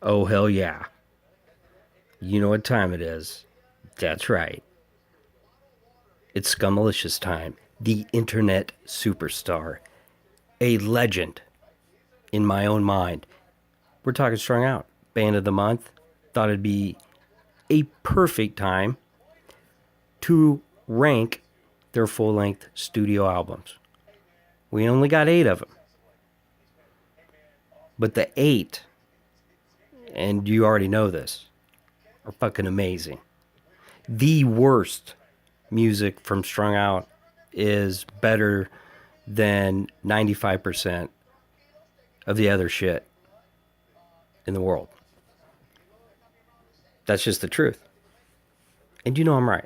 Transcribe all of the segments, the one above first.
Oh, hell yeah. You know what time it is. That's right. It's Scummalicious time. The internet superstar. A legend in my own mind. We're talking Strung Out. Band of the month. Thought it'd be a perfect time to rank their full length studio albums. We only got 8 of them. But the 8, and you already know this, are fucking amazing. The worst music from Strung Out is better than 95% of the other shit in the world. That's just the truth. And you know I'm right.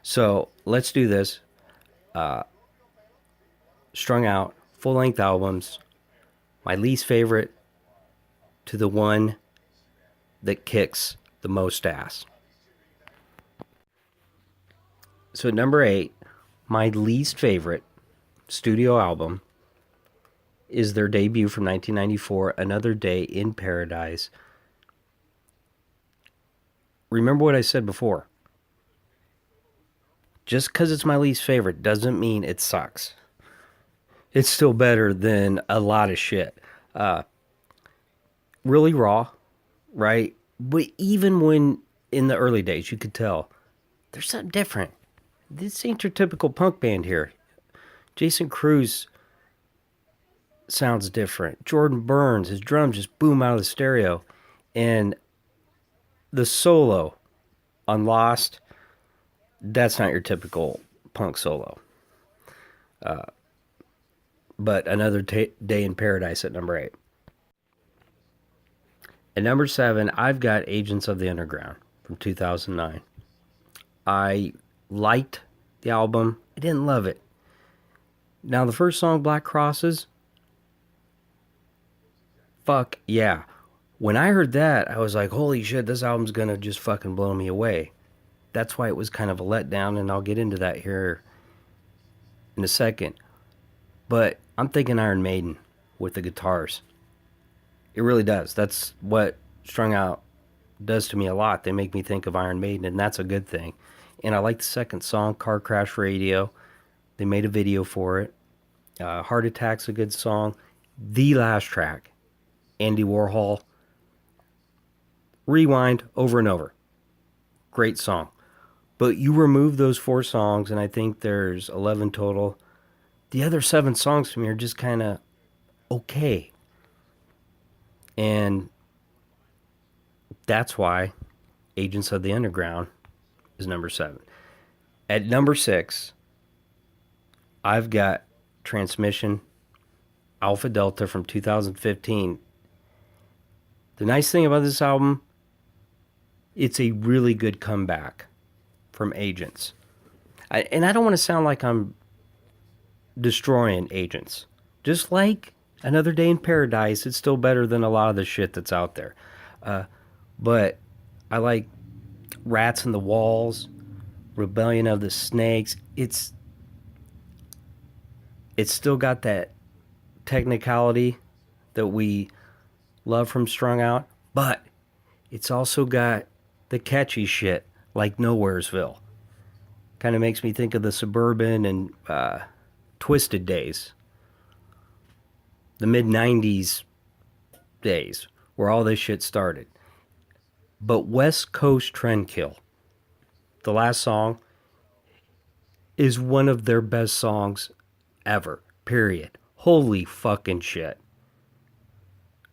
So let's do this. Strung Out, full length albums. My least favorite to the one that kicks the most ass. So, at number 8, my least favorite studio album is their debut from 1994, Another Day in Paradise. Remember what I said before. Just because it's my least favorite doesn't mean it sucks. It's still better than a lot of shit. Really raw, right? But even when in the early days, you could tell there's something different. This ain't your typical punk band here. Jason Cruz sounds different. Jordan Burns, his drums just boom out of the stereo. And the solo on Lost, that's not your typical punk solo. But Another Day in Paradise at number 8. At number 7, I've got Agents of the Underground from 2009. I liked the album. I didn't love it. Now, the first song, Black Crosses, fuck yeah. When I heard that, I was like, holy shit, this album's gonna just fucking blow me away. That's why it was kind of a letdown, and I'll get into that here in a second. But I'm thinking Iron Maiden with the guitars. It really does. That's what Strung Out does to me a lot. They make me think of Iron Maiden, and that's a good thing. And I like the second song, Car Crash Radio. They made a video for it. Heart Attack's a good song. The last track, Andy Warhol. Rewind over and over. Great song. But you remove those 4 songs, and I think there's 11 total. The other 7 songs to me are just kind of okay. And that's why Agents of the Underground is number 7. At number 6, I've got Transmission, Alpha Delta from 2015. The nice thing about this album, it's a really good comeback from Agents. And I don't want to sound like I'm destroying Agents. Just like Another Day in Paradise, it's still better than a lot of the shit that's out there. But I like Rats in the Walls, Rebellion of the Snakes. It's still got that technicality that we love from Strung Out, but it's also got the catchy shit like Nowheresville. Kind of makes me think of the Suburban and Twisted days, the mid 90s days where all this shit started. But West Coast Trendkill, the last song, is one of their best songs ever. Period. Holy fucking shit.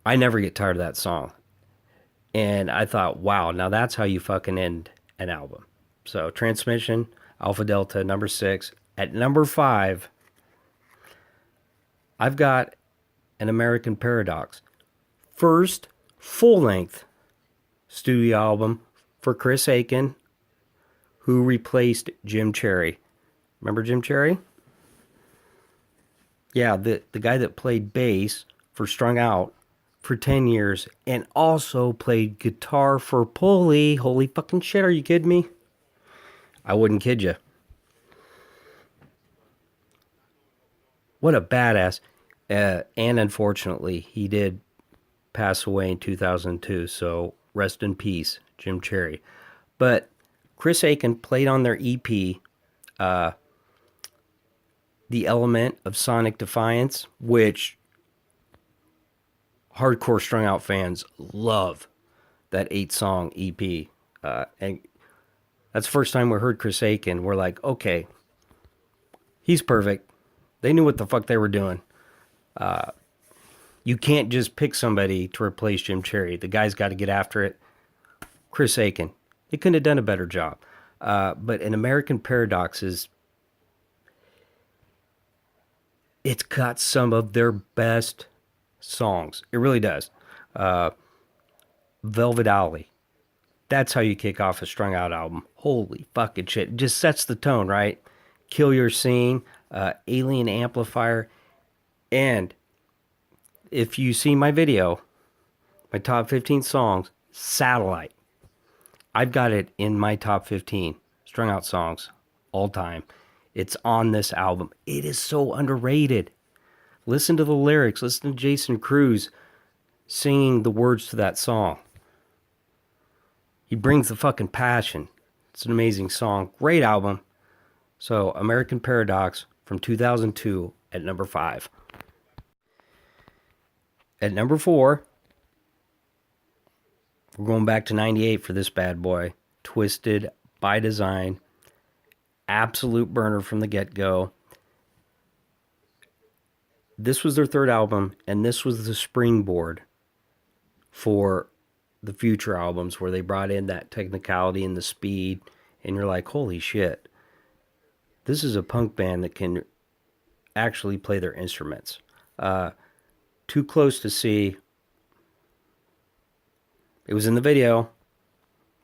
I never get tired of that song. And I thought, wow, now that's how you fucking end an album. So, Transmission, Alpha Delta, number 6. At number 5, I've got An American Paradox. First full-length studio album for Chris Aiken, who replaced Jim Cherry. Remember Jim Cherry? Yeah, the guy that played bass for Strung Out for 10 years and also played guitar for Pulley. Holy fucking shit, are you kidding me? I wouldn't kid you. What a badass. And unfortunately, he did pass away in 2002. So rest in peace, Jim Cherry. But Chris Aiken played on their EP, The Element of Sonic Defiance, which hardcore Strung Out fans love that 8-song EP. And that's the first time we heard Chris Aiken. We're like, okay, he's perfect. They knew what the fuck they were doing. You can't just pick somebody to replace Jim Cherry. The guy's got to get after it. Chris Aiken. He couldn't have done a better job. But An American Paradox is... It's got some of their best songs. It really does. Velvet Alley. That's how you kick off a Strung Out album. Holy fucking shit. It just sets the tone, right? Kill Your Scene, Alien Amplifier, and if you see my video, my top 15 songs, Satellite. I've got it in my top 15 Strung Out songs all time. It's on this album. It is so underrated. Listen to the lyrics. Listen to Jason Cruz singing the words to that song. He brings the fucking passion. It's an amazing song. Great album. So, American Paradox from 2002 at number 5. At number 4, we're going back to 98 for this bad boy. Twisted by Design. Absolute burner from the get-go. This was their third album, and this was the springboard for the future albums where they brought in that technicality and the speed, and you're like, holy shit. This is a punk band that can actually play their instruments. Too Close to See. It was in the video.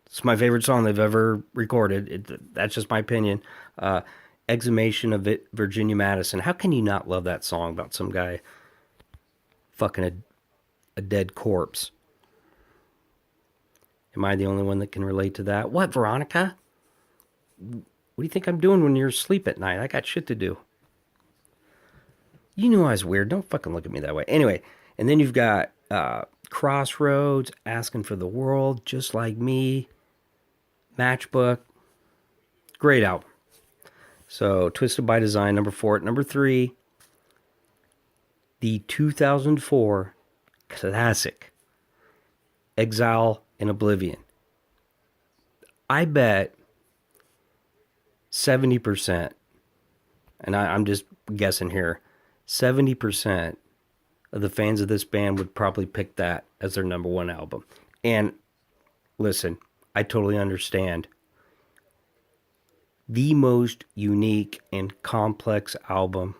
It's my favorite song they've ever recorded. That's just my opinion. Exhumation of Virginia Madison. How can you not love that song about some guy fucking a dead corpse? Am I the only one that can relate to that? What, Veronica? What do you think I'm doing when you're asleep at night? I got shit to do. You knew I was weird. Don't fucking look at me that way. Anyway, and then you've got Crossroads, Asking for the World, Just Like Me, Matchbook. Great album. So, Twisted by Design, number 4. At number 3, the 2004 classic, Exile in Oblivion. I bet 70%, and I'm just guessing here, 70% of the fans of this band would probably pick that as their number 1 album. And listen, I totally understand. The most unique and complex album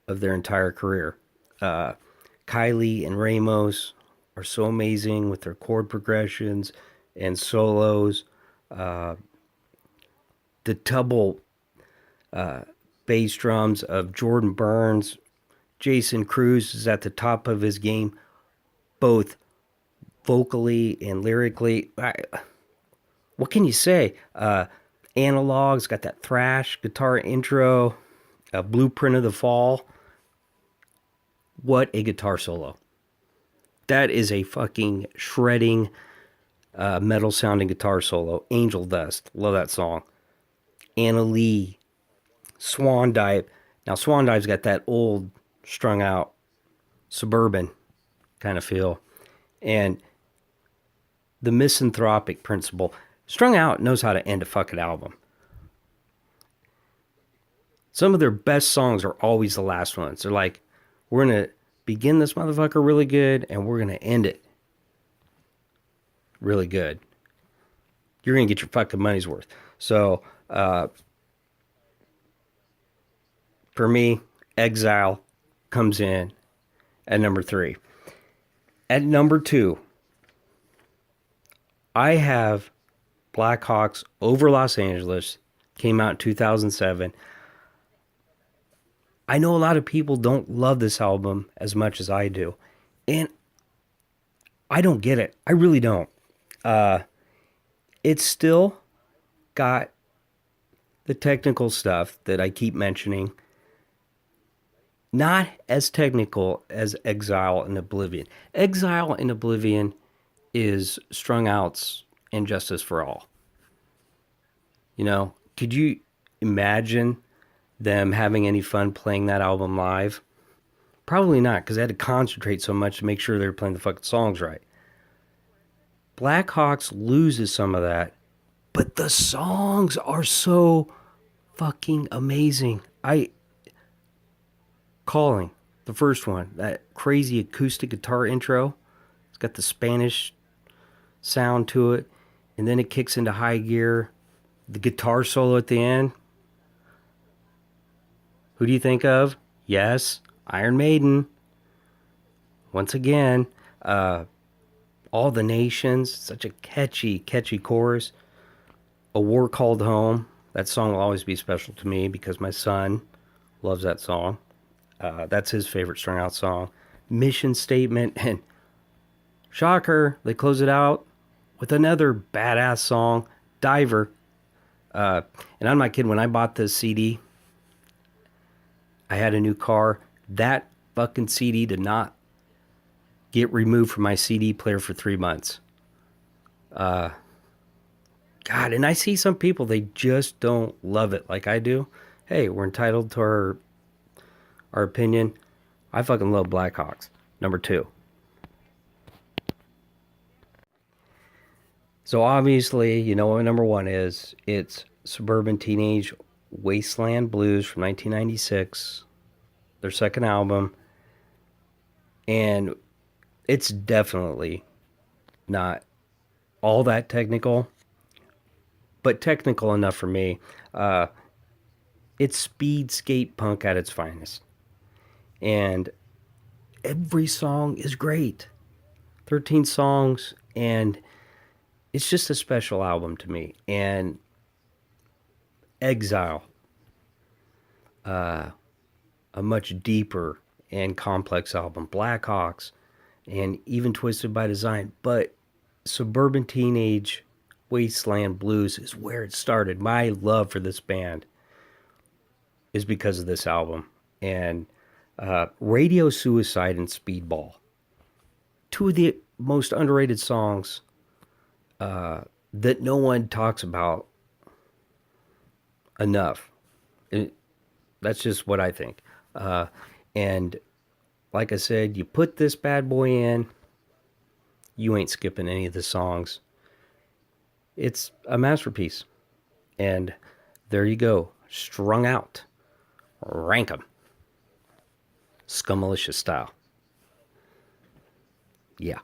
of their entire career. Kylie and Ramos are so amazing with their chord progressions and solos. The double bass drums of Jordan Burns. Jason Cruz is at the top of his game, both vocally and lyrically. What can you say? Analog's got that thrash guitar intro, a Blueprint of the Fall. What a guitar solo. That is a fucking shredding, metal sounding guitar solo. Angel Dust. Love that song. Anna Lee. Swan Dive. Now, Swan Dive's got that old, strung out, suburban kind of feel. And the misanthropic principle. Strung Out knows how to end a fucking album. Some of their best songs are always the last ones. They're like, we're going to begin this motherfucker really good, and we're going to end it really good. You're going to get your fucking money's worth. So, for me, Exile comes in at number 3. At number 2, I have Black Hawk's Over Los Angeles. Came out in 2007. I know a lot of people don't love this album as much as I do. And I don't get it. I really don't. It's still got the technical stuff that I keep mentioning. Not as technical as Exile and Oblivion. Exile and Oblivion is Strung Out's Injustice for All. You know, could you imagine them having any fun playing that album live? Probably not, because they had to concentrate so much to make sure they were playing the fucking songs right. Black Hawks loses some of that, but the songs are so fucking amazing. Calling, the first one, that crazy acoustic guitar intro. It's got the Spanish sound to it, and then it kicks into high gear. The guitar solo at the end. Who do you think of? Yes, Iron Maiden. Once again, All the Nations. Such a catchy chorus. A War Called Home. That song will always be special to me because my son loves that song. That's his favorite Strung Out song. Mission Statement, and shocker, they close it out with another badass song, Diver. And I'm not kidding, when I bought this CD, I had a new car. That fucking CD did not get removed from my CD player for 3 months. God, and I see some people, they just don't love it like I do. Hey, we're entitled to our opinion. I fucking love Blackhawks. Number 2. So obviously, you know what number 1 is. It's Suburban Teenage Wasteland Blues from 1996, their second album. And it's definitely not all that technical, but technical enough for me. It's speed skate punk at its finest. And every song is great. 13 songs, and it's just a special album to me. And Exile, a much deeper and complex album. Blackhawks, and even Twisted by Design. But Suburban Teenage Wasteland Blues is where it started. My love for this band is because of this album. And Radio Suicide and Speedball. 2 of the most underrated songs that no one talks about enough. That's just what I think. And like I said, you put this bad boy in, you ain't skipping any of the songs. It's a masterpiece. And there you go. Strung Out. Rank 'em. Scummalicious style. Yeah.